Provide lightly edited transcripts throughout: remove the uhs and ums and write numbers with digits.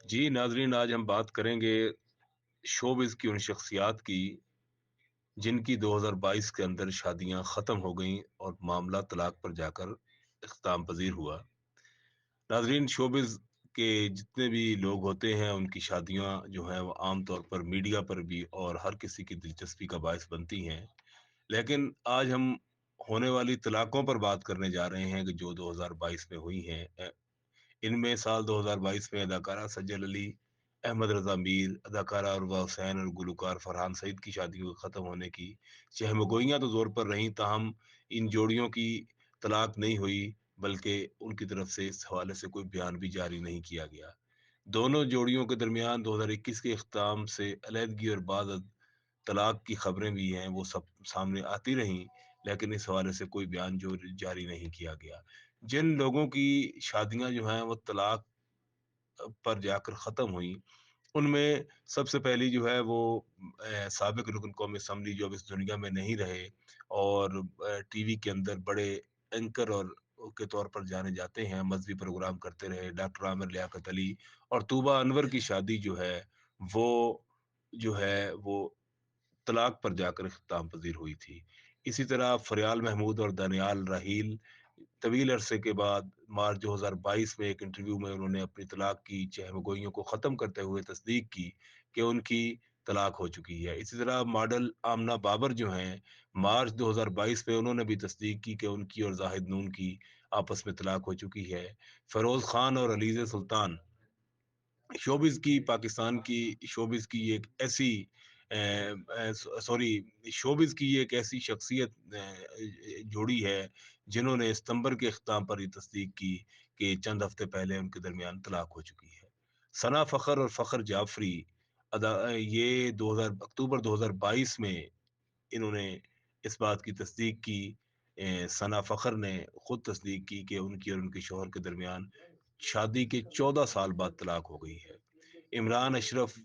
जी नाजरीन, आज हम बात करेंगे शोबिज़ की उन शख्सियात की जिनकी 2022 के अंदर शादियां ख़त्म हो गईं और मामला तलाक पर जाकर इख्तिताम पजीर हुआ। नाजरीन, शोबिज़ के जितने भी लोग होते हैं उनकी शादियां जो हैं वो आम तौर पर मीडिया पर भी और हर किसी की दिलचस्पी का बायस बनती हैं। लेकिन आज हम होने वाली तलाकों पर बात करने जा रहे हैं कि जो 2022 में हुई हैं। इनमें साल 2022 में अदाकारा सज्जल अली, अहमद रज़ा मीर, अदाकारा अरवा हुसैन और गुलकार फरहान सईद की शादियों के ख़त्म होने की चहमगोइयाँ तो ज़ोर पर रहीं, ताहम इन जोड़ियों की तलाक नहीं हुई, बल्कि उनकी तरफ से इस हवाले से कोई बयान भी जारी नहीं किया गया। दोनों जोड़ियों के दरमियान 2021 के इख्तिताम से अलहदगी और बाद तलाक की खबरें भी हैं, वो सब सामने आती रहीं, लेकिन इस हवाले से कोई बयान जो जारी नहीं किया गया। जिन लोगों की शादियाँ जो हैं वो तलाक पर जाकर ख़त्म हुई, उनमें सबसे पहली जो है वो साबिक रुकन कौमी असम्बली जो अब इस दुनिया में नहीं रहे और टीवी के अंदर बड़े एंकर और के तौर पर जाने जाते हैं, मज़हबी प्रोग्राम करते रहे, डॉक्टर आमिर लियाकत अली और तूबा अनवर की शादी जो है, वो जो है वो तलाक पर जाकर इख्तिताम पज़ीर हुई थी। इसी तरह फ़रियाल महमूद और दानियाल राहील तवील अरसे के बाद मार्च 2022 में एक इंटरव्यू में उन्होंने अपनी तलाक की चहमगोइयों को ख़त्म करते हुए तस्दीक की कि उनकी तलाक हो चुकी है। इसी तरह मॉडल आमना बाबर जो हैं, मार्च 2022 में उन्होंने भी तस्दीक की कि उनकी और ज़ाहिद नून की आपस में तलाक हो चुकी है। फ़रोज़ ख़ान और अलीज़ा सुल्तान शोबिज़ की पाकिस्तान की शोबिज़ की एक ऐसी सॉरी शोबिज़ की एक ऐसी शख्सियत जोड़ी है जिन्होंने सितंबर के इख्तिताम पर ये तस्दीक की कि चंद हफ्ते पहले उनके दरमियान तलाक हो चुकी है। सना फ़खर और फ़खर जाफ़री ये 2000 अक्टूबर 2022 में इन्होंने इस बात की तस्दीक की। सना फ़खर ने खुद तस्दीक की कि उनकी और उनके शौहर के दरमियान शादी के 14 साल बाद तलाक हो गई है। इमरान अशरफ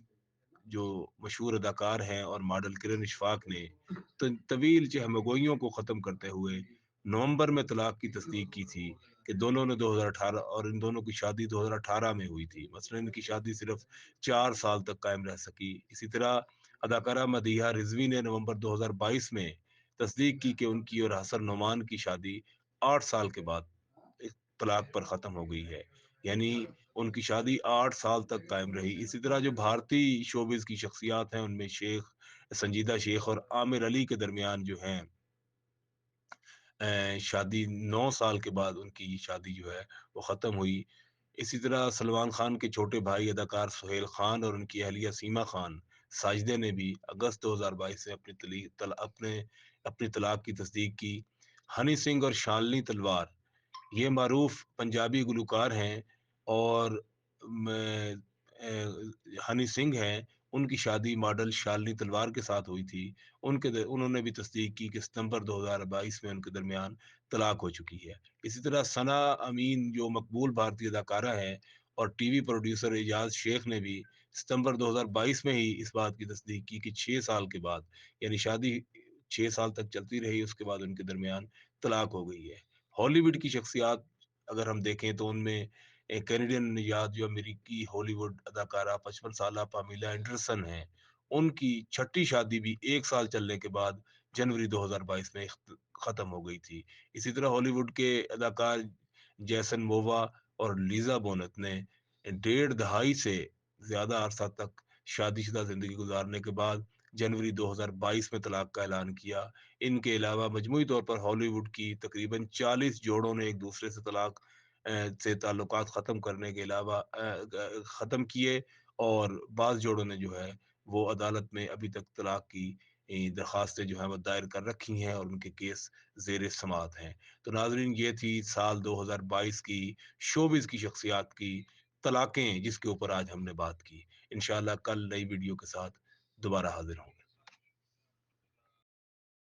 जो मशहूर अदाकार हैं और मॉडल किरण इशफाक ने तवील चहमगोइयों को ख़त्म करते हुए नवंबर में तलाक की तस्दीक की थी कि दोनों ने 2018 और इन दोनों की शादी 2018 में हुई थी। मसलन इनकी शादी सिर्फ 4 साल तक कायम रह सकी। इसी तरह अदाकारा मदीहा रिजवी ने नवंबर 2022 में तस्दीक की कि उनकी और हसन नुमान की शादी 8 साल के बाद तलाक पर ख़त्म हो गई है। यानी उनकी शादी 8 साल तक कायम रही। इसी तरह जो भारतीय शोबिज़ की शख्सियात हैं उनमें संजीदा शेख और आमिर अली के दरमियान जो हैं शादी 9 साल के बाद उनकी ये शादी जो है वो ख़त्म हुई। इसी तरह सलमान खान के छोटे भाई अदाकार सुहेल खान और उनकी अहलिया सीमा खान साजिदा ने भी अगस्त 2022 से अपनी तलाक की तस्दीक की। हनी सिंह और शालिनी तलवार ये मारूफ पंजाबी गुलकार हैं और हनी सिंह हैं, उनकी शादी मॉडल शालिनी तलवार के साथ हुई थी। उन्होंने भी तस्दीक की कि सितंबर 2022 में उनके दरमियान तलाक हो चुकी है। इसी तरह सना अमीन जो मकबूल भारतीय अदाकारा है और टीवी प्रोड्यूसर एजाज शेख ने भी सितंबर 2022 में ही इस बात की तस्दीक की कि 6 साल के बाद, यानी शादी 6 साल तक चलती रही, उसके बाद उनके दरमियान तलाक हो गई है। हॉलीवुड की शख्सियात अगर हम देखें तो उनमें एक कैनेडियन निजात जो अमेरिकी हॉलीवुड अदाकारा 55 साला पामीला एंडरसन हैं, उनकी छठी शादी भी 1 साल चलने के बाद जनवरी 2022 में ख़त्म हो गई थी। इसी तरह हॉलीवुड के अदाकार जैसन मोवा और लीजा बोनेट ने डेढ़ दहाई से ज़्यादा अरसा तक शादीशुदा ज़िंदगी गुजारने के बाद जनवरी 2022 में तलाक का ऐलान किया। इनके अलावा मजमूई तौर पर हॉलीवुड की तकरीबन 40 जोड़ों ने एक दूसरे से से ताल्लुकात ख़त्म करने के अलावा ख़त्म किए और बाज़ जोड़ों ने जो है वो अदालत में अभी तक तलाक की दरख्वास्तें जो हैं वो दायर कर रखी हैं और उनके केस ज़ेर समाअत हैं। तो नाज़रीन, ये थी साल 2022 की शोबिज़ की शख्सियात की तलाकें जिसके ऊपर आज हमने बात की। इंशाअल्लाह कल नई वीडियो के साथ दोबारा हाज़िर होंगे।